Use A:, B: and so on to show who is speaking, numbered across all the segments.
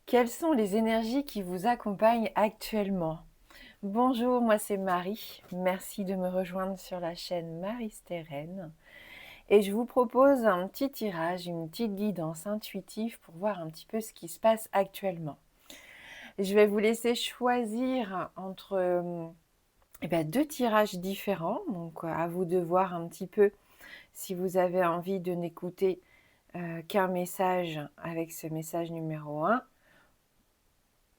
A: Quelles sont les énergies qui vous accompagnent actuellement? Bonjour, moi c'est Marie. Merci de me rejoindre sur la chaîne Marie Steren. Et je vous propose un petit tirage, une petite guidance intuitive pour voir un petit peu ce qui se passe actuellement. Je vais vous laisser choisir entre deux tirages différents. Donc à vous de voir un petit peu si vous avez envie de n'écouter qu'un message avec ce message numéro 1.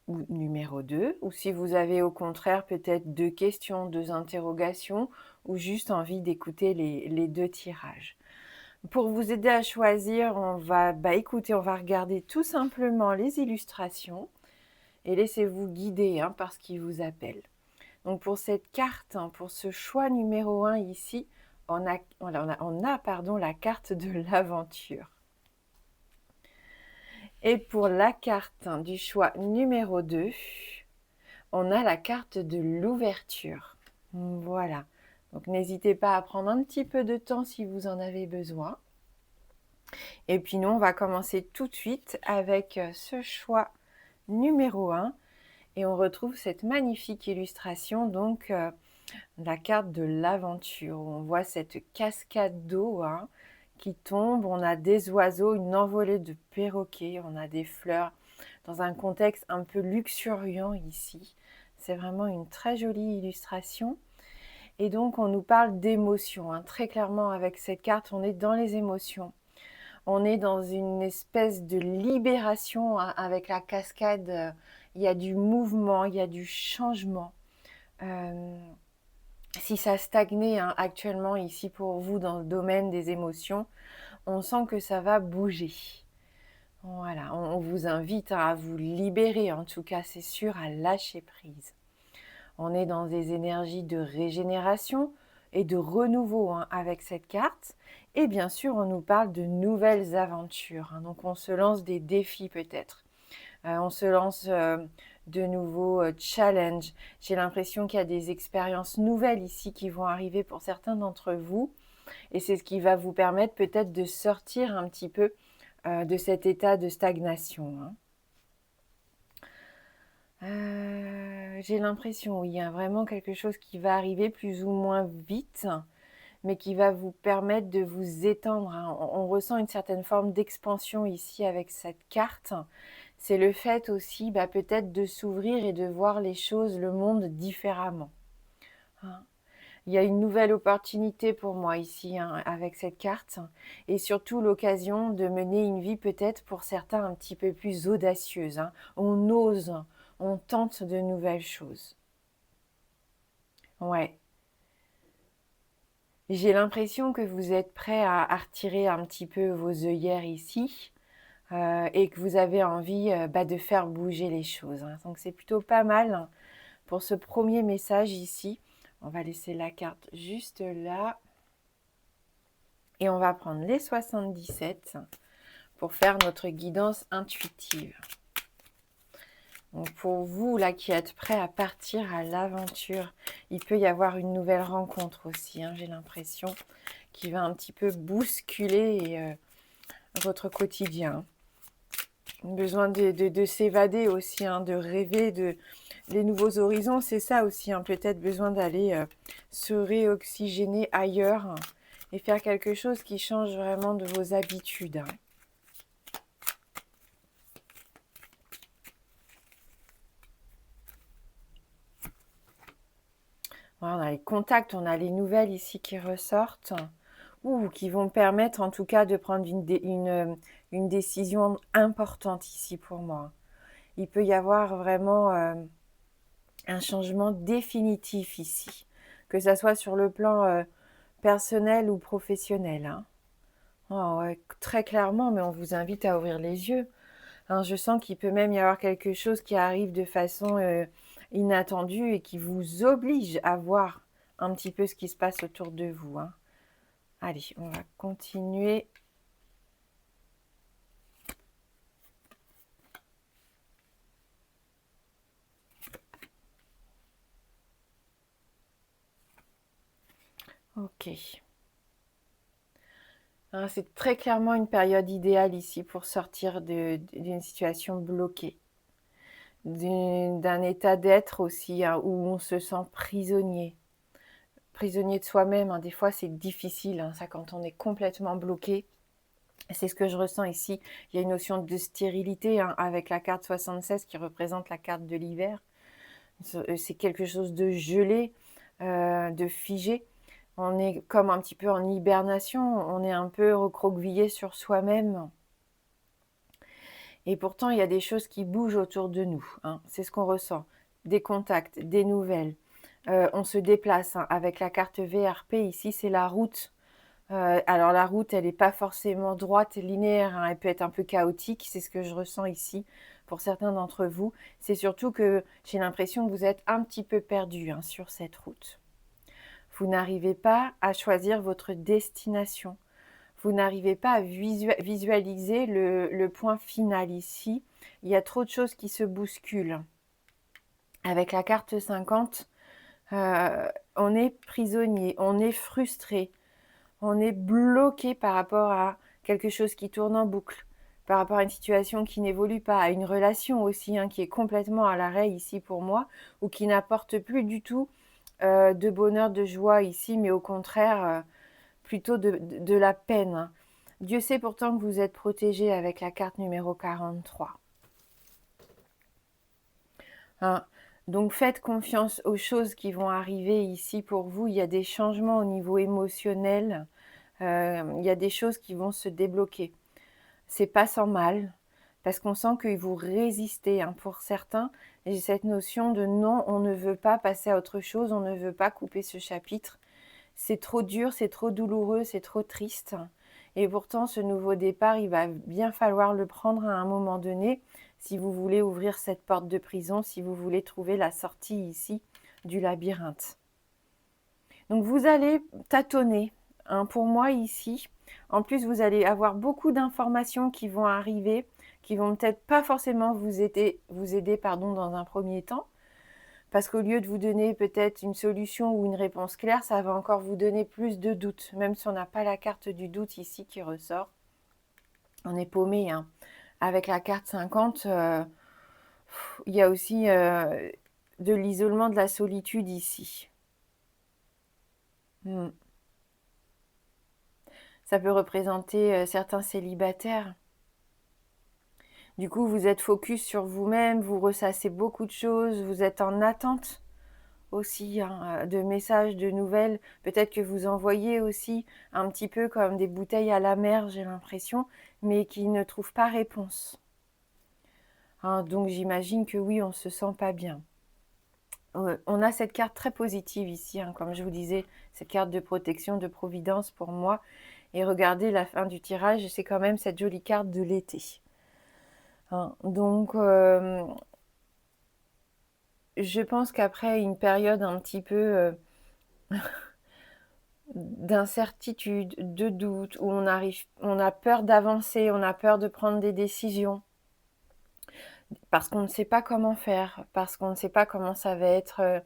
A: Ou numéro 2, ou si vous avez au contraire peut-être 2 questions, 2 interrogations, ou juste envie d'écouter les 2 tirages. Pour vous aider à choisir, on va regarder tout simplement les illustrations et laissez-vous guider par ce qui vous appelle. Donc pour cette carte, pour ce choix numéro 1 ici, on a la carte de l'aventure. Et pour la carte du choix numéro 2, on a la carte de l'ouverture. Voilà. Donc n'hésitez pas à prendre un petit peu de temps si vous en avez besoin. Et puis nous, on va commencer tout de suite avec ce choix numéro 1. Et on retrouve cette magnifique illustration, donc la carte de l'aventure. On voit cette cascade d'eau qui tombe. On a des oiseaux, une envolée de perroquets. On a des fleurs dans un contexte un peu luxuriant ici. C'est vraiment une très jolie illustration. Et donc, on nous parle d'émotions. Très clairement, avec cette carte, on est dans les émotions. On est dans une espèce de libération avec la cascade. Il y a du mouvement, il y a du changement. Si ça stagnait actuellement ici pour vous dans le domaine des émotions, on sent que ça va bouger. Voilà, on vous invite à vous libérer, en tout cas c'est sûr, à lâcher prise. On est dans des énergies de régénération et de renouveau avec cette carte. Et bien sûr, on nous parle de nouvelles aventures. Donc on se lance des défis peut-être. On se lance de nouveaux challenges. J'ai l'impression qu'il y a des expériences nouvelles ici qui vont arriver pour certains d'entre vous. Et c'est ce qui va vous permettre peut-être de sortir un petit peu de cet état de stagnation. J'ai l'impression, il y a vraiment quelque chose qui va arriver plus ou moins vite, mais qui va vous permettre de vous étendre. On ressent une certaine forme d'expansion ici avec cette carte. C'est le fait aussi peut-être de s'ouvrir et de voir les choses, le monde différemment. Il y a une nouvelle opportunité pour moi ici avec cette carte et surtout l'occasion de mener une vie peut-être pour certains un petit peu plus audacieuse. On ose, on tente de nouvelles choses. Ouais. J'ai l'impression que vous êtes prêt à retirer un petit peu vos œillères ici et que vous avez envie de faire bouger les choses. Donc c'est plutôt pas mal pour ce premier message ici. On va laisser la carte juste là. Et on va prendre les 77 pour faire notre guidance intuitive. Donc pour vous là qui êtes prêts à partir à l'aventure, il peut y avoir une nouvelle rencontre aussi, j'ai l'impression, qui va un petit peu bousculer votre quotidien. Besoin de s'évader aussi, de rêver, les nouveaux horizons, c'est ça aussi, peut-être besoin d'aller se réoxygéner ailleurs et faire quelque chose qui change vraiment de vos habitudes. Voilà, on a les contacts, on a les nouvelles ici qui ressortent ou qui vont permettre en tout cas de prendre une décision importante ici pour moi. Il peut y avoir vraiment un changement définitif ici, que ça soit sur le plan personnel ou professionnel. Oh, ouais, très clairement, mais on vous invite à ouvrir les yeux. Je sens qu'il peut même y avoir quelque chose qui arrive de façon inattendue et qui vous oblige à voir un petit peu ce qui se passe autour de vous. Allez, on va continuer. Ok. C'est très clairement une période idéale ici pour sortir d'une situation bloquée. d'un état d'être aussi, hein, où on se sent prisonnier. Prisonnier de soi-même, hein. Des fois c'est difficile, hein, ça, quand on est complètement bloqué. C'est ce que je ressens ici. Il y a une notion de stérilité, hein, avec la carte 76 qui représente la carte de l'hiver. C'est quelque chose de gelé, de figé. On est comme un petit peu en hibernation, on est un peu recroquevillé sur soi-même. Et pourtant, il y a des choses qui bougent autour de nous, hein. C'est ce qu'on ressent. Des contacts, des nouvelles. On se déplace, hein. Avec la carte VRP, ici, c'est la route. Alors la route, elle n'est pas forcément droite, linéaire, hein. Elle peut être un peu chaotique. C'est ce que je ressens ici pour certains d'entre vous. C'est surtout que j'ai l'impression que vous êtes un petit peu perdu, hein, sur cette route. Vous n'arrivez pas à choisir votre destination. Vous n'arrivez pas à visualiser le point final ici. Il y a trop de choses qui se bousculent. Avec la carte 50, on est prisonnier, on est frustré, on est bloqué par rapport à quelque chose qui tourne en boucle, par rapport à une situation qui n'évolue pas, à une relation aussi, hein, qui est complètement à l'arrêt ici pour moi, ou qui n'apporte plus du tout de bonheur, de joie ici, mais au contraire, plutôt de la peine, hein. Dieu sait pourtant que vous êtes protégé avec la carte numéro 43. Hein. Donc faites confiance aux choses qui vont arriver ici pour vous. Il y a des changements au niveau émotionnel. Il y a des choses qui vont se débloquer. C'est pas sans mal, parce qu'on sent que vous résistez, hein. Pour certains, j'ai cette notion de non, on ne veut pas passer à autre chose, on ne veut pas couper ce chapitre. C'est trop dur, c'est trop douloureux, c'est trop triste. Et pourtant, ce nouveau départ, il va bien falloir le prendre à un moment donné, si vous voulez ouvrir cette porte de prison, si vous voulez trouver la sortie ici du labyrinthe. Donc vous allez tâtonner, hein, pour moi ici. En plus, vous allez avoir beaucoup d'informations qui vont arriver, qui vont peut-être pas forcément vous aider dans un premier temps. Parce qu'au lieu de vous donner peut-être une solution ou une réponse claire, ça va encore vous donner plus de doutes. Même si on n'a pas la carte du doute ici qui ressort, on est paumé, hein. Avec la carte 50, il y a aussi de l'isolement, de la solitude ici. Ça peut représenter certains célibataires. Du coup, vous êtes focus sur vous-même, vous ressassez beaucoup de choses, vous êtes en attente aussi, hein, de messages, de nouvelles. Peut-être que vous envoyez aussi un petit peu comme des bouteilles à la mer, j'ai l'impression, mais qui ne trouvent pas réponse. Hein, donc j'imagine que oui, on ne se sent pas bien. On a cette carte très positive ici, hein, comme je vous disais, cette carte de protection, de providence pour moi. Et regardez la fin du tirage, c'est quand même cette jolie carte de l'été. Hein, donc je pense qu'après une période un petit peu d'incertitude, de doute, où on a peur d'avancer, on a peur de prendre des décisions, parce qu'on ne sait pas comment faire, parce qu'on ne sait pas comment ça va être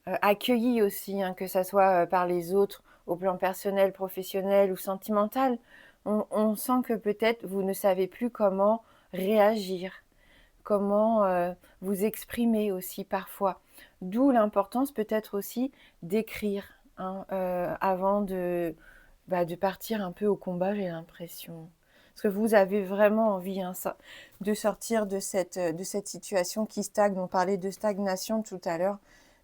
A: accueilli aussi, hein, que ça soit par les autres, au plan personnel, professionnel ou sentimental. On sent que peut-être vous ne savez plus comment réagir, comment vous exprimer aussi parfois. D'où l'importance peut-être aussi d'écrire, hein, avant de partir un peu au combat, j'ai l'impression. Parce que vous avez vraiment envie, hein, de sortir de cette situation qui stagne. On parlait de stagnation tout à l'heure,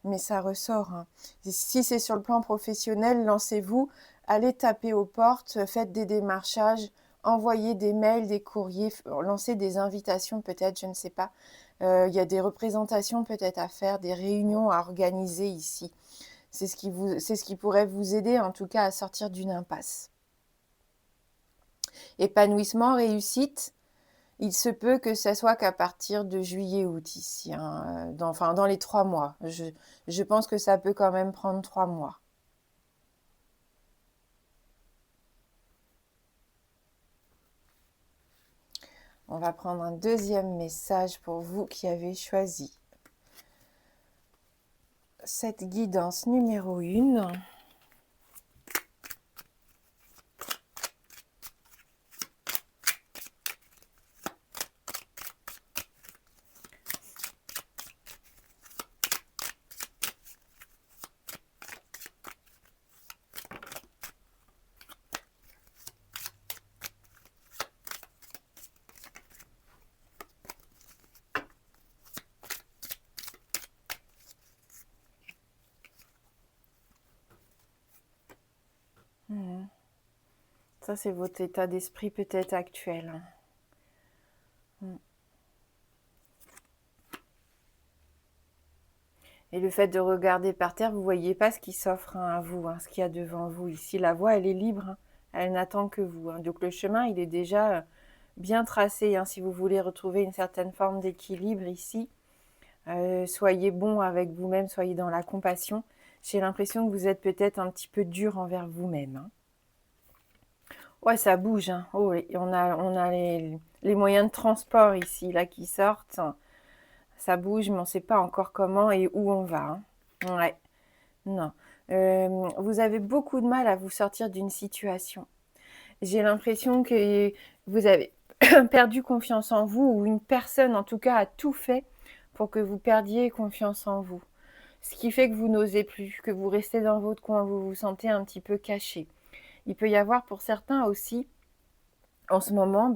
A: mais ça ressort, hein. Si c'est sur le plan professionnel, lancez-vous, allez taper aux portes, faites des démarchages, envoyez des mails, des courriers, lancez des invitations peut-être, je ne sais pas. Il y a des représentations peut-être à faire, des réunions à organiser ici. C'est ce qui pourrait vous aider en tout cas à sortir d'une impasse. Épanouissement, réussite, il se peut que ça soit qu'à partir de juillet-août ici, hein, dans les 3 mois. Je pense que ça peut quand même prendre 3 mois. On va prendre un deuxième message pour vous qui avez choisi cette guidance numéro 1. Ça, c'est votre état d'esprit peut-être actuel. Et le fait de regarder par terre, vous ne voyez pas ce qui s'offre à vous, ce qu'il y a devant vous. Ici, la voie, elle est libre. Elle n'attend que vous. Donc le chemin, il est déjà bien tracé. Si vous voulez retrouver une certaine forme d'équilibre ici, soyez bon avec vous-même, soyez dans la compassion. J'ai l'impression que vous êtes peut-être un petit peu dur envers vous-même. Ouais, ça bouge. Oh, on a les moyens de transport ici, là, qui sortent. Ça bouge, mais on ne sait pas encore comment et où on va. Ouais, non. Vous avez beaucoup de mal à vous sortir d'une situation. J'ai l'impression que vous avez perdu confiance en vous, ou une personne, en tout cas, a tout fait pour que vous perdiez confiance en vous. Ce qui fait que vous n'osez plus, que vous restez dans votre coin, vous vous sentez un petit peu caché. Il peut y avoir pour certains aussi, en ce moment,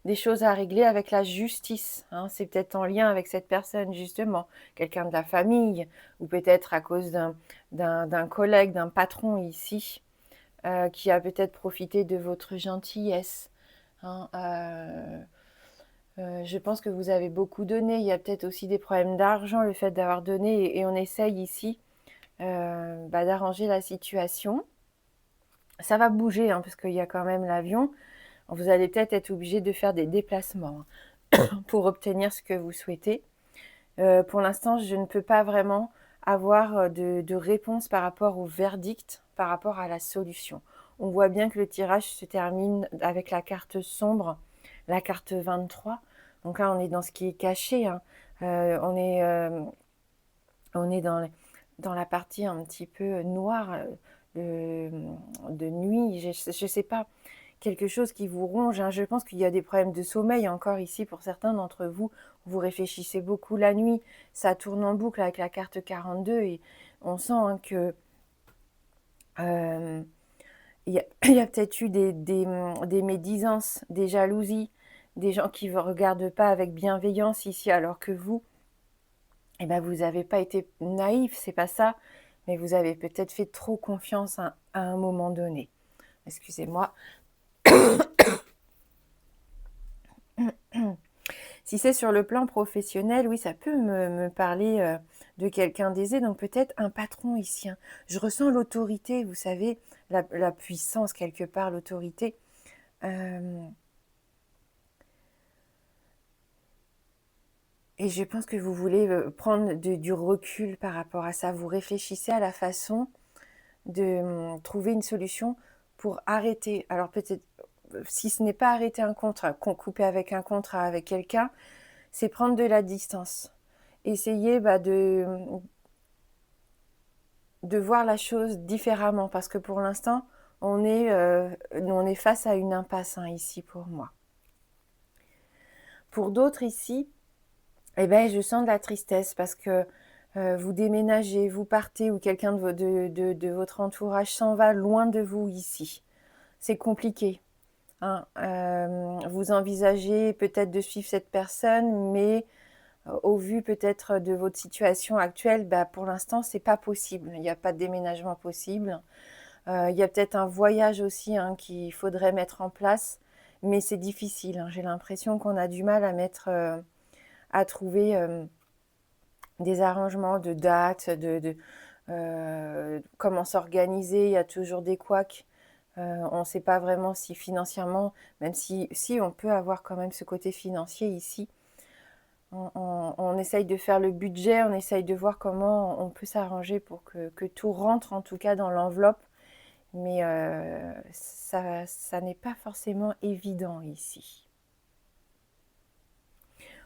A: des choses à régler avec la justice. C'est peut-être en lien avec cette personne, justement, quelqu'un de la famille, ou peut-être à cause d'un collègue, d'un patron ici, qui a peut-être profité de votre gentillesse. Je pense que vous avez beaucoup donné. Il y a peut-être aussi des problèmes d'argent, le fait d'avoir donné, et on essaye ici d'arranger la situation. Ça va bouger, parce qu'il y a quand même l'avion. Vous allez peut-être être obligé de faire des déplacements pour obtenir ce que vous souhaitez. Pour l'instant, je ne peux pas vraiment avoir de réponse par rapport au verdict, par rapport à la solution. On voit bien que le tirage se termine avec la carte sombre, la carte 23. Donc là, on est dans ce qui est caché. On est dans la partie un petit peu noire de nuit. Je ne sais pas, quelque chose qui vous ronge. Je pense qu'il y a des problèmes de sommeil encore ici pour certains d'entre vous. Vous réfléchissez beaucoup la nuit. Ça tourne en boucle avec la carte 42 et on sent que il y a peut-être eu des médisances, des jalousies, des gens qui ne vous regardent pas avec bienveillance ici, alors que vous, vous n'avez pas été naïf, c'est pas ça, mais vous avez peut-être fait trop confiance à un moment donné. Excusez-moi. Si c'est sur le plan professionnel, oui, ça peut me parler de quelqu'un d'aisé, donc peut-être un patron ici. Je ressens l'autorité, vous savez, la puissance quelque part, l'autorité. Et je pense que vous voulez prendre du recul par rapport à ça. Vous réfléchissez à la façon de trouver une solution pour arrêter. Alors peut-être, si ce n'est pas arrêter un contrat, couper avec un contrat avec quelqu'un, c'est prendre de la distance. Essayer de voir la chose différemment, parce que pour l'instant, on est face à une impasse ici pour moi. Pour d'autres ici, je sens de la tristesse parce que vous déménagez, vous partez ou quelqu'un de votre entourage s'en va loin de vous ici. C'est compliqué. Vous envisagez peut-être de suivre cette personne, mais au vu peut-être de votre situation actuelle, pour l'instant, c'est pas possible. Il n'y a pas de déménagement possible. Il y a peut-être un voyage aussi qu'il faudrait mettre en place, mais c'est difficile. J'ai l'impression qu'on a du mal à trouver des arrangements de dates, comment s'organiser. Il y a toujours des couacs. On ne sait pas vraiment si financièrement, même si on peut avoir quand même ce côté financier ici, on essaye de faire le budget, on essaye de voir comment on peut s'arranger pour que tout rentre en tout cas dans l'enveloppe, mais ça n'est pas forcément évident ici.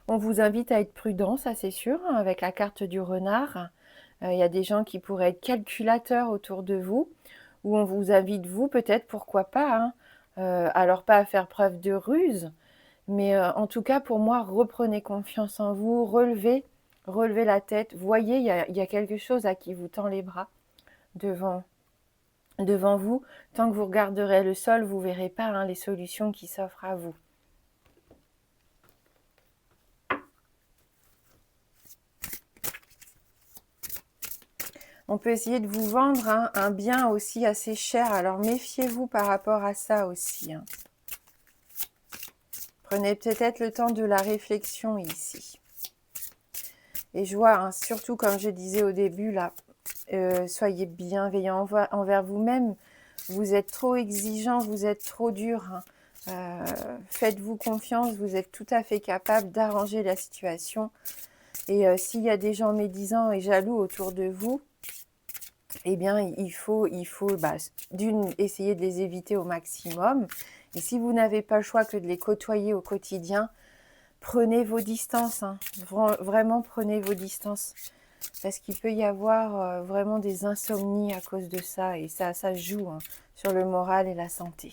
A: On vous invite à être prudent, ça c'est sûr, avec la carte du renard. Il y a des gens qui pourraient être calculateurs autour de vous, ou on vous invite, vous peut-être, pourquoi pas, alors pas à faire preuve de ruse, mais en tout cas, pour moi, reprenez confiance en vous, relevez la tête. Voyez, il y a quelque chose à qui vous tend les bras devant vous. Tant que vous regarderez le sol, vous ne verrez pas les solutions qui s'offrent à vous. On peut essayer de vous vendre un bien aussi assez cher. Alors méfiez-vous par rapport à ça aussi. Prenez peut-être le temps de la réflexion ici. Et je vois, surtout comme je disais au début, là, soyez bienveillants envers vous-même. Vous êtes trop exigeant, vous êtes trop dur. Faites-vous confiance, vous êtes tout à fait capable d'arranger la situation. Et s'il y a des gens médisants et jaloux autour de vous, eh bien, il faut d'une, essayer de les éviter au maximum. Et si vous n'avez pas le choix que de les côtoyer au quotidien, prenez vos distances. Vraiment, prenez vos distances. Parce qu'il peut y avoir vraiment des insomnies à cause de ça. Et ça joue sur le moral et la santé.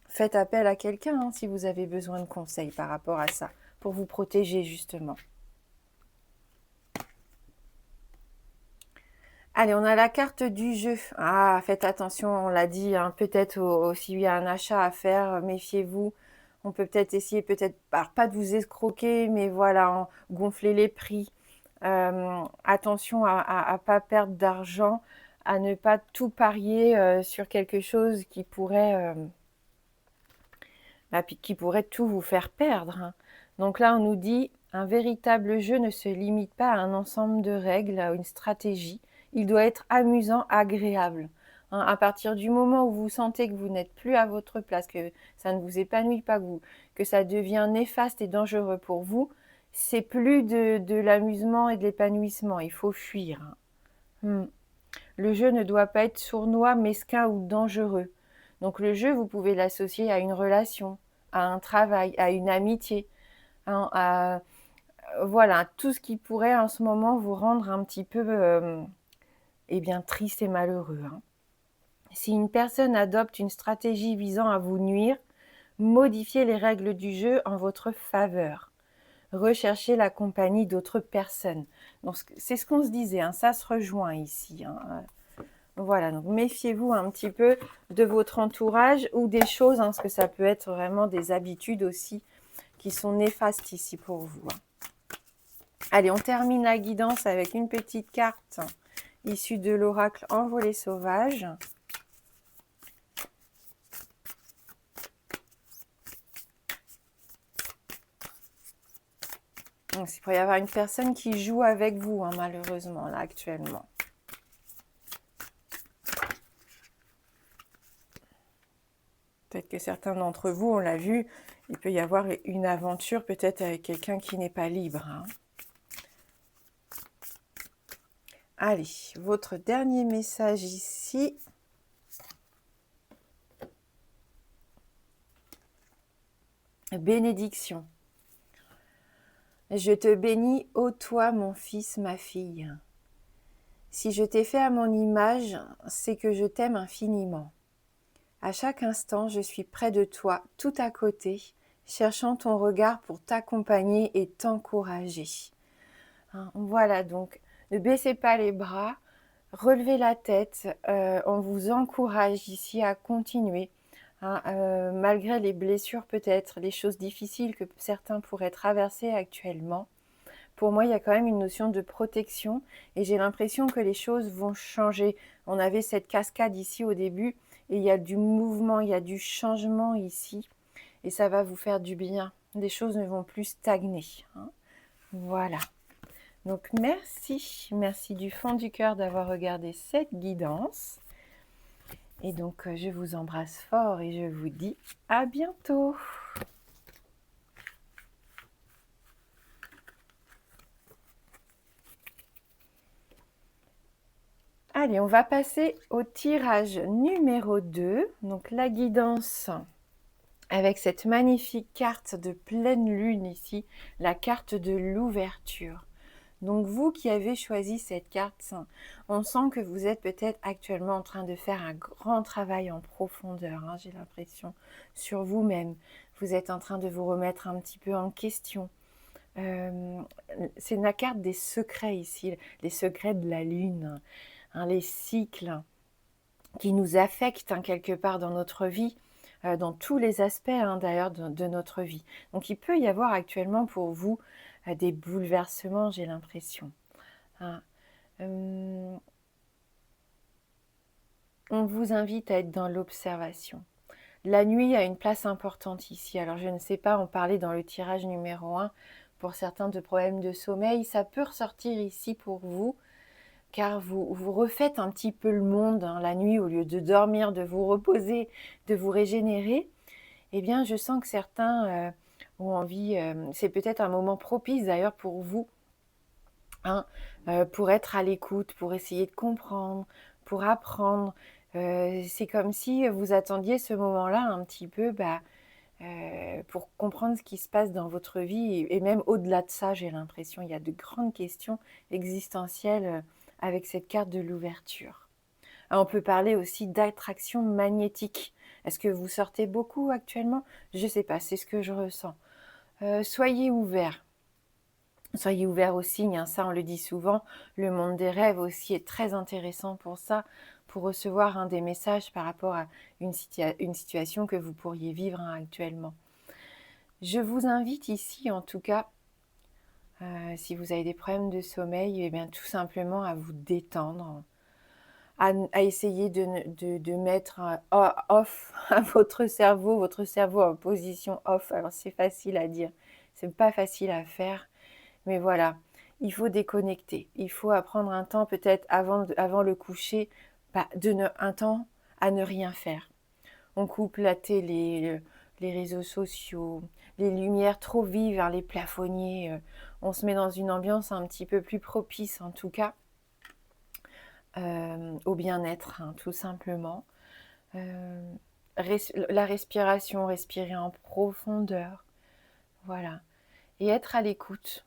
A: Faites appel à quelqu'un si vous avez besoin de conseils par rapport à ça, pour vous protéger justement. Allez, on a la carte du jeu. Ah, faites attention, on l'a dit, peut-être s'il y a un achat à faire, méfiez-vous. On peut peut-être essayer, pas de vous escroquer, mais voilà, gonfler les prix. Attention à ne pas perdre d'argent, à ne pas tout parier sur quelque chose qui pourrait tout vous faire perdre. Donc là, on nous dit, un véritable jeu ne se limite pas à un ensemble de règles, à une stratégie. Il doit être amusant, agréable. À partir du moment où vous sentez que vous n'êtes plus à votre place, que ça ne vous épanouit pas, que ça devient néfaste et dangereux pour vous, c'est plus de l'amusement et de l'épanouissement. Il faut fuir. Le jeu ne doit pas être sournois, mesquin ou dangereux. Donc le jeu, vous pouvez l'associer à une relation, à un travail, à une amitié, voilà, tout ce qui pourrait en ce moment vous rendre un petit peu triste et malheureux. Si une personne adopte une stratégie visant à vous nuire, modifiez les règles du jeu en votre faveur. Recherchez la compagnie d'autres personnes. Donc, c'est ce qu'on se disait, ça se rejoint ici. Voilà, donc méfiez-vous un petit peu de votre entourage ou des choses, parce que ça peut être vraiment des habitudes aussi qui sont néfastes ici pour vous. Allez, on termine la guidance avec une petite carte issue de l'oracle Envolée sauvage. Donc, il pourrait y avoir une personne qui joue avec vous, malheureusement, là, actuellement. Peut-être que certains d'entre vous, on l'a vu, il peut y avoir une aventure peut-être avec quelqu'un qui n'est pas libre. Allez, votre dernier message ici. Bénédiction. Je te bénis, ô toi, mon fils, ma fille. Si je t'ai fait à mon image, c'est que je t'aime infiniment. À chaque instant, je suis près de toi, tout à côté, cherchant ton regard pour t'accompagner et t'encourager. Voilà, donc ne baissez pas les bras, relevez la tête, on vous encourage ici à continuer, malgré les blessures peut-être, les choses difficiles que certains pourraient traverser actuellement. Pour moi, il y a quand même une notion de protection et j'ai l'impression que les choses vont changer. On avait cette cascade ici au début et il y a du mouvement, il y a du changement ici et ça va vous faire du bien. Les choses ne vont plus stagner. Voilà. Donc merci du fond du cœur d'avoir regardé cette guidance. Et donc je vous embrasse fort et je vous dis à bientôt. Allez, on va passer au tirage numéro 2. Donc la guidance avec cette magnifique carte de pleine lune ici, la carte de l'ouverture. Donc vous qui avez choisi cette carte, on sent que vous êtes peut-être actuellement en train de faire un grand travail en profondeur, j'ai l'impression, sur vous-même. Vous êtes en train de vous remettre un petit peu en question. C'est la carte des secrets ici, les secrets de la lune, les cycles qui nous affectent quelque part dans notre vie, dans tous les aspects d'ailleurs de notre vie. Donc il peut y avoir actuellement pour vous des bouleversements, j'ai l'impression. On vous invite à être dans l'observation. La nuit a une place importante ici. Alors je ne sais pas, on parlait dans le tirage numéro 1 pour certains de problèmes de sommeil. Ça peut ressortir ici pour vous, car vous refaites un petit peu le monde la nuit au lieu de dormir, de vous reposer, de vous régénérer. Eh bien, je sens que certains ont envie, c'est peut-être un moment propice d'ailleurs pour vous, pour être à l'écoute, pour essayer de comprendre, pour apprendre. C'est comme si vous attendiez ce moment-là un petit peu pour comprendre ce qui se passe dans votre vie. Et même au-delà de ça, j'ai l'impression, il y a de grandes questions existentielles avec cette carte de l'ouverture. On peut parler aussi d'attraction magnétique. Est-ce que vous sortez beaucoup actuellement? Je ne sais pas, c'est ce que je ressens. Soyez ouverts. Soyez ouverts aux signes, ça on le dit souvent. Le monde des rêves aussi est très intéressant pour ça, pour recevoir des messages par rapport à une situation que vous pourriez vivre actuellement. Je vous invite ici, en tout cas, si vous avez des problèmes de sommeil, eh bien, tout simplement à vous détendre, à essayer de mettre off à votre cerveau en position off. Alors c'est facile à dire, c'est pas facile à faire, mais voilà, il faut déconnecter. Il faut apprendre un temps peut-être avant le coucher, un temps à ne rien faire. On coupe la télé, les réseaux sociaux, les lumières trop vives, les plafonniers. On se met dans une ambiance un petit peu plus propice, en tout cas, au bien-être, tout simplement. La respiration, respirer en profondeur. Voilà. Et être à l'écoute.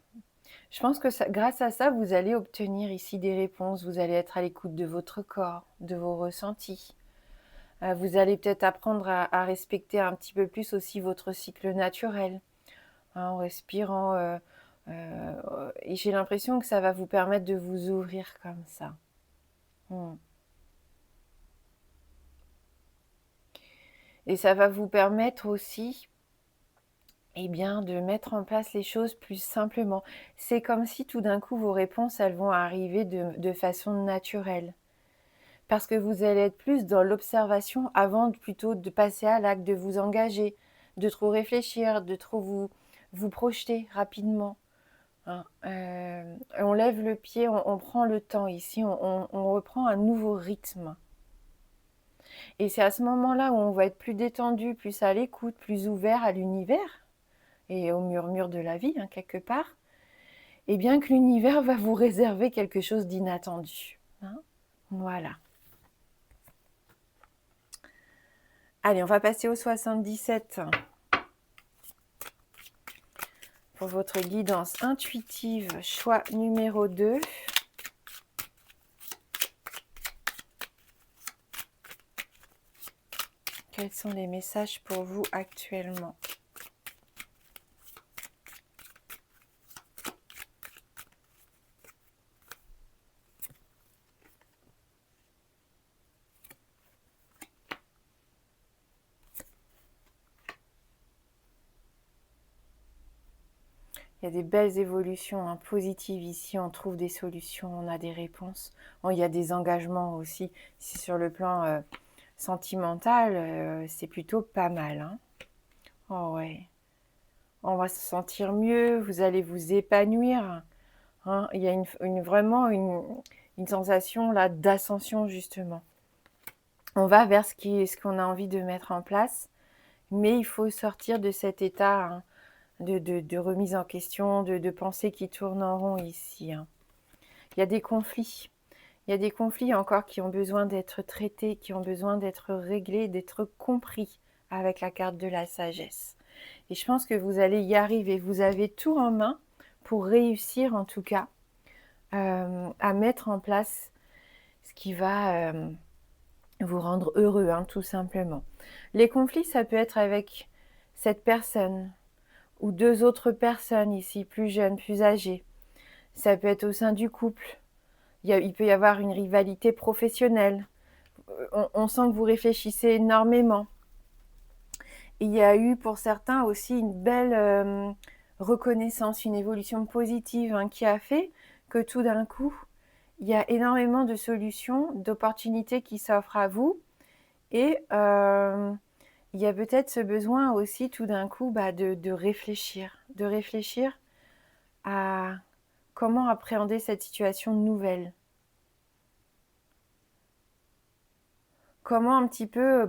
A: Je pense que grâce à ça, vous allez obtenir ici des réponses. Vous allez être à l'écoute de votre corps, de vos ressentis. Vous allez peut-être apprendre à respecter un petit peu plus aussi votre cycle naturel, en respirant. Et j'ai l'impression que ça va vous permettre de vous ouvrir comme ça. Et ça va vous permettre aussi de mettre en place les choses plus simplement. C'est comme si tout d'un coup vos réponses, elles vont arriver de façon naturelle. Parce que vous allez être plus dans l'observation avant plutôt de passer à l'acte, de vous engager, de trop réfléchir, de trop vous projeter rapidement. On lève le pied, on prend le temps ici, on reprend un nouveau rythme. Et c'est à ce moment-là où on va être plus détendu, plus à l'écoute, plus ouvert à l'univers et au murmure de la vie, quelque part. Et bien que l'univers va vous réserver quelque chose d'inattendu. Voilà. Allez, on va passer au 77 pour votre guidance intuitive, choix numéro 2. Quels sont les messages pour vous actuellement? Il y a des belles évolutions positives ici, on trouve des solutions, on a des réponses. Bon, il y a des engagements aussi. Si sur le plan sentimental, c'est plutôt pas mal. Oh ouais. On va se sentir mieux, vous allez vous épanouir. Il y a vraiment une sensation là d'ascension justement. On va vers ce qu'on a envie de mettre en place, mais il faut sortir de cet état de remise en question, de pensées qui tournent en rond ici. Il y a des conflits. Il y a des conflits encore qui ont besoin d'être traités, qui ont besoin d'être réglés, d'être compris avec la carte de la sagesse. Et je pense que vous allez y arriver. Vous avez tout en main pour réussir en tout cas à mettre en place ce qui va vous rendre heureux, tout simplement. Les conflits, ça peut être avec cette personne ou deux autres personnes ici, plus jeunes, plus âgées. Ça peut être au sein du couple. Il peut y avoir une rivalité professionnelle. On sent que vous réfléchissez énormément. Il y a eu pour certains aussi une belle reconnaissance, une évolution positive qui a fait que tout d'un coup, il y a énormément de solutions, d'opportunités qui s'offrent à vous. Et il y a peut-être ce besoin aussi tout d'un coup de réfléchir à comment appréhender cette situation nouvelle. Comment un petit peu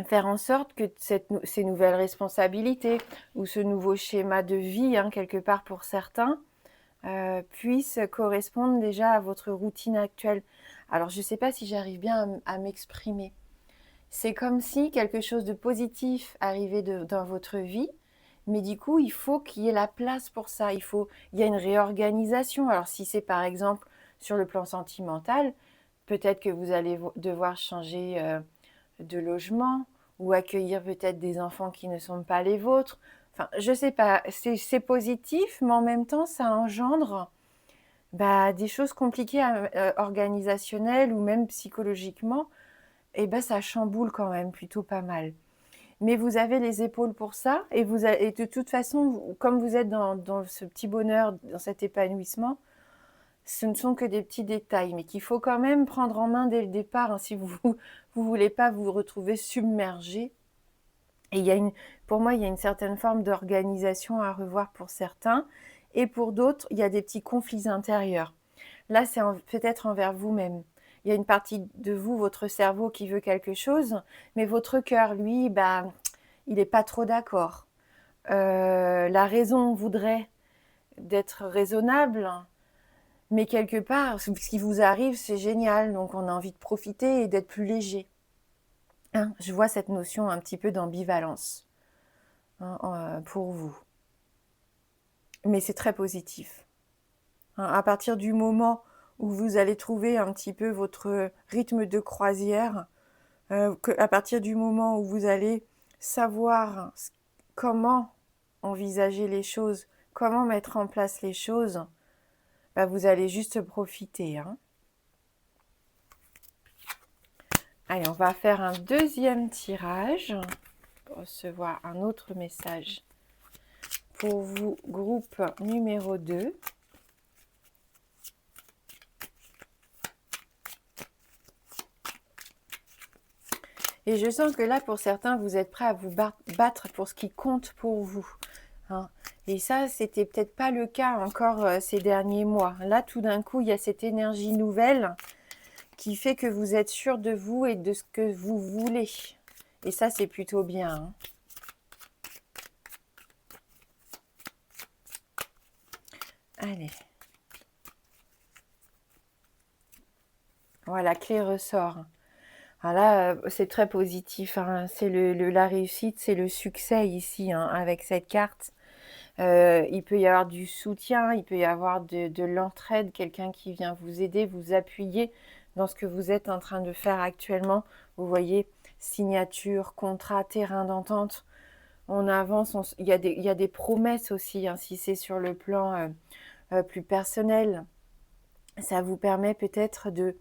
A: faire en sorte que ces nouvelles responsabilités ou ce nouveau schéma de vie, quelque part pour certains, puissent correspondre déjà à votre routine actuelle. Alors je ne sais pas si j'arrive bien à m'exprimer. C'est comme si quelque chose de positif arrivait dans votre vie, mais du coup, il faut qu'il y ait la place pour ça. Il y a une réorganisation. Alors si c'est par exemple sur le plan sentimental, peut-être que vous allez devoir changer de logement ou accueillir peut-être des enfants qui ne sont pas les vôtres. Enfin, je sais pas, c'est positif, mais en même temps, ça engendre des choses compliquées organisationnelles ou même psychologiquement. Et ça chamboule quand même plutôt pas mal. Mais vous avez les épaules pour ça, et de toute façon, comme vous êtes dans ce petit bonheur, dans cet épanouissement, ce ne sont que des petits détails, mais qu'il faut quand même prendre en main dès le départ, si vous voulez pas vous retrouver submergé. Et pour moi, il y a une certaine forme d'organisation à revoir pour certains, et pour d'autres, il y a des petits conflits intérieurs. Là, c'est peut-être envers vous-même. Il y a une partie de vous, votre cerveau, qui veut quelque chose, mais votre cœur, lui, il n'est pas trop d'accord. La raison voudrait d'être raisonnable, mais quelque part, ce qui vous arrive, c'est génial, donc on a envie de profiter et d'être plus léger. Je vois cette notion un petit peu d'ambivalence pour vous. Mais c'est très positif. À partir du moment où vous allez trouver un petit peu votre rythme de croisière, à partir du moment où vous allez savoir comment envisager les choses, comment mettre en place les choses, vous allez juste profiter. Allez, on va faire un deuxième tirage pour recevoir un autre message pour vous, groupe numéro 2. Et je sens que là, pour certains, vous êtes prêts à vous battre pour ce qui compte pour vous. Et ça, c'était peut-être pas le cas encore ces derniers mois. Là, tout d'un coup, il y a cette énergie nouvelle qui fait que vous êtes sûr de vous et de ce que vous voulez. Et ça, c'est plutôt bien. Allez. Voilà, clé ressort. Alors là, c'est très positif. C'est la réussite, c'est le succès ici, avec cette carte. Il peut y avoir du soutien, il peut y avoir de l'entraide, quelqu'un qui vient vous aider, vous appuyer dans ce que vous êtes en train de faire actuellement. Vous voyez, signature, contrat, terrain d'entente. On avance, il y a des promesses aussi, si c'est sur le plan plus personnel. Ça vous permet peut-être de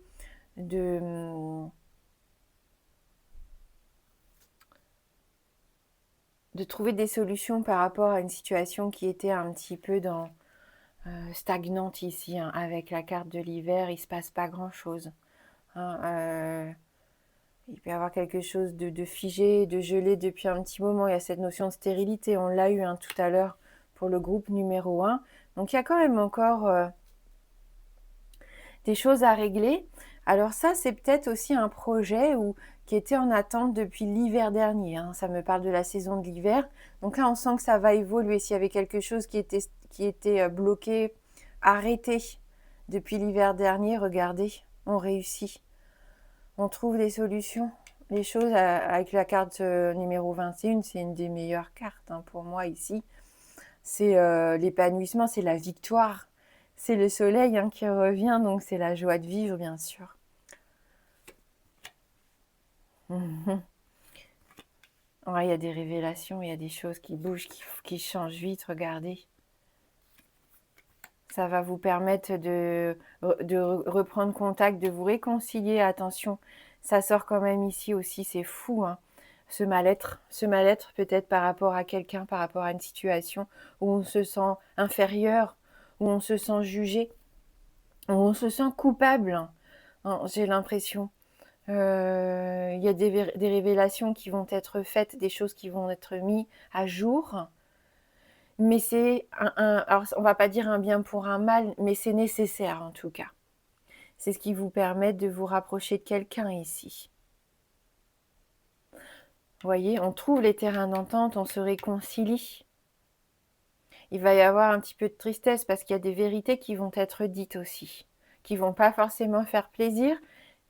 A: trouver des solutions par rapport à une situation qui était un petit peu stagnante ici. Avec la carte de l'hiver, il ne se passe pas grand-chose. Il peut y avoir quelque chose de figé, de gelé depuis un petit moment. Il y a cette notion de stérilité. On l'a eu tout à l'heure pour le groupe numéro 1. Donc il y a quand même encore des choses à régler. Alors ça, c'est peut-être aussi un projet qui était en attente depuis l'hiver dernier. Ça me parle de la saison de l'hiver. Donc là, on sent que ça va évoluer. S'il y avait quelque chose qui était bloqué, arrêté depuis l'hiver dernier, regardez, on réussit. On trouve des solutions. Les choses avec la carte numéro 21, c'est une des meilleures cartes pour moi ici. C'est l'épanouissement, c'est la victoire. C'est le soleil qui revient, donc c'est la joie de vivre, bien sûr. Ouais, il y a des révélations, il y a des choses qui bougent, qui changent vite, regardez. Ça va vous permettre de reprendre contact, de vous réconcilier. Attention, ça sort quand même ici aussi, c'est fou, ce mal-être peut-être par rapport à quelqu'un, par rapport à une situation où on se sent inférieur, où on se sent jugé. on se sent coupable, hein, j'ai l'impression. Il y a des révélations qui vont être faites, des choses qui vont être mises à jour. Mais c'est alors on va pas dire un bien pour un mal, mais c'est nécessaire en tout cas. C'est ce qui vous permet de vous rapprocher de quelqu'un ici. Vous voyez, on trouve les terrains d'entente, on se réconcilie. Il va y avoir un petit peu de tristesse parce qu'il y a des vérités qui vont être dites aussi, qui vont pas forcément faire plaisir,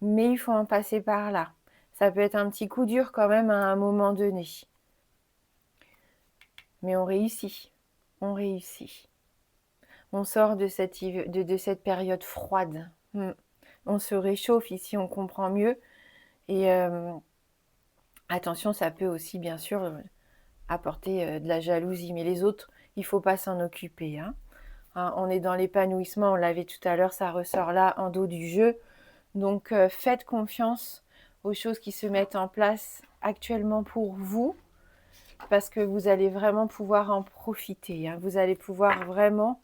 A: mais il faut en passer par là. Ça peut être un petit coup dur quand même à un moment donné. Mais on réussit. On réussit. On sort de cette période froide. On se réchauffe ici, on comprend mieux. Et attention, ça peut aussi bien sûr apporter de la jalousie. Mais les autres, il ne faut pas s'en occuper. Hein. On est dans l'épanouissement, on l'avait tout à l'heure, ça ressort là en dos du jeu. Donc faites confiance aux choses qui se mettent en place actuellement pour vous, parce que vous allez vraiment pouvoir en profiter. Hein. Vous allez pouvoir vraiment,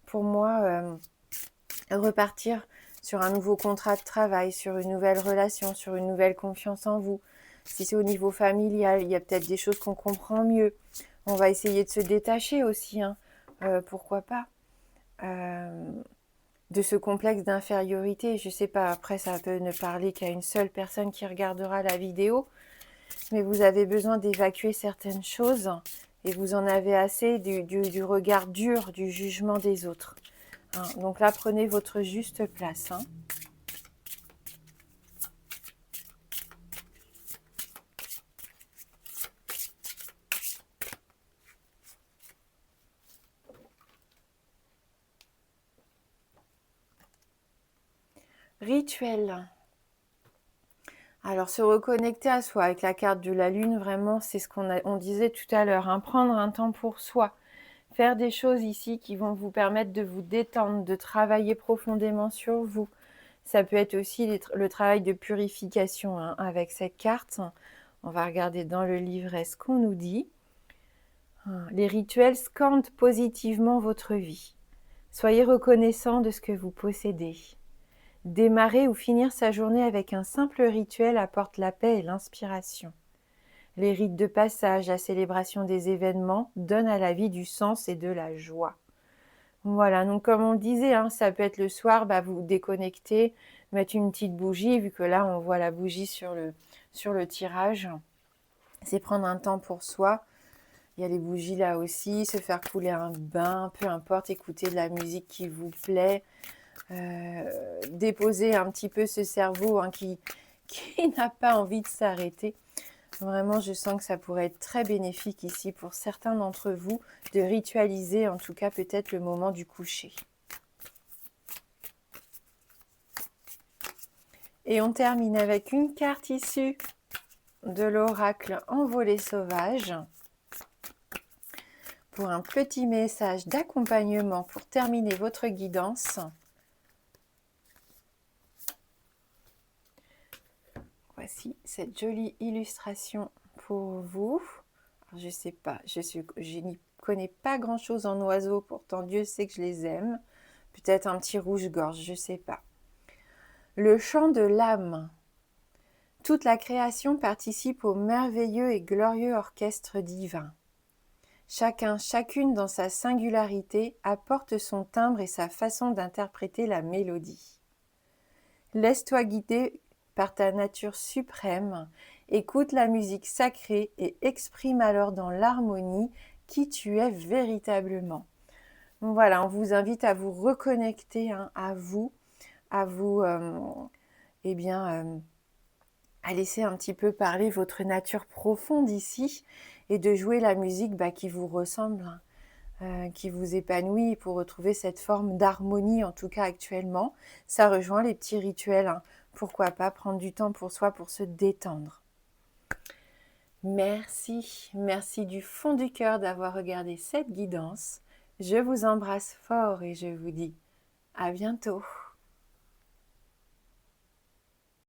A: pour moi, repartir sur un nouveau contrat de travail, sur une nouvelle relation, sur une nouvelle confiance en vous. Si c'est au niveau familial, il y a peut-être des choses qu'on comprend mieux. On va essayer de se détacher aussi, hein. Pourquoi pas de ce complexe d'infériorité. Je sais pas, après ça peut ne parler qu'à une seule personne qui regardera la vidéo, mais vous avez besoin d'évacuer certaines choses et vous en avez assez du regard dur, du jugement des autres. Hein. Donc là, prenez votre juste place. Hein. Rituel. Alors, se reconnecter à soi avec la carte de la lune, vraiment, c'est ce qu'on disait tout à l'heure. Hein. Prendre un temps pour soi. Faire des choses ici qui vont vous permettre de vous détendre, de travailler profondément sur vous. Ça peut être aussi le travail de purification hein, avec cette carte. On va regarder dans le livret ce qu'on nous dit. Les rituels scandent positivement votre vie. Soyez reconnaissant de ce que vous possédez. Démarrer ou finir sa journée avec un simple rituel apporte la paix et l'inspiration. Les rites de passage, la célébration des événements donnent à la vie du sens et de la joie. Voilà, donc comme on le disait, hein, ça peut être le soir, vous déconnecter, mettre une petite bougie, vu que là on voit la bougie sur le tirage. C'est prendre un temps pour soi. Il y a les bougies là aussi, se faire couler un bain, peu importe, écouter de la musique qui vous plaît. Déposer un petit peu ce cerveau hein, qui n'a pas envie de s'arrêter. Vraiment, je sens que ça pourrait être très bénéfique ici pour certains d'entre vous de ritualiser en tout cas peut-être le moment du coucher. Et on termine avec une carte issue de l'oracle Envolée sauvage pour un petit message d'accompagnement pour terminer votre guidance. Voici cette jolie illustration pour vous. Alors, je ne sais pas, je n'y connais pas grand-chose en oiseaux, pourtant Dieu sait que je les aime. Peut-être un petit rouge-gorge, je ne sais pas. Le chant de l'âme. Toute la création participe au merveilleux et glorieux orchestre divin. Chacun, chacune dans sa singularité apporte son timbre et sa façon d'interpréter la mélodie. Laisse-toi guider par ta nature suprême, écoute la musique sacrée et exprime alors dans l'harmonie qui tu es véritablement. Donc voilà, on vous invite à vous reconnecter hein, à vous à laisser un petit peu parler votre nature profonde ici et de jouer la musique qui vous ressemble, qui vous épanouit pour retrouver cette forme d'harmonie en tout cas actuellement. Ça rejoint les petits rituels. Hein. Pourquoi pas prendre du temps pour soi pour se détendre. Merci du fond du cœur d'avoir regardé cette guidance. Je vous embrasse fort et je vous dis à bientôt.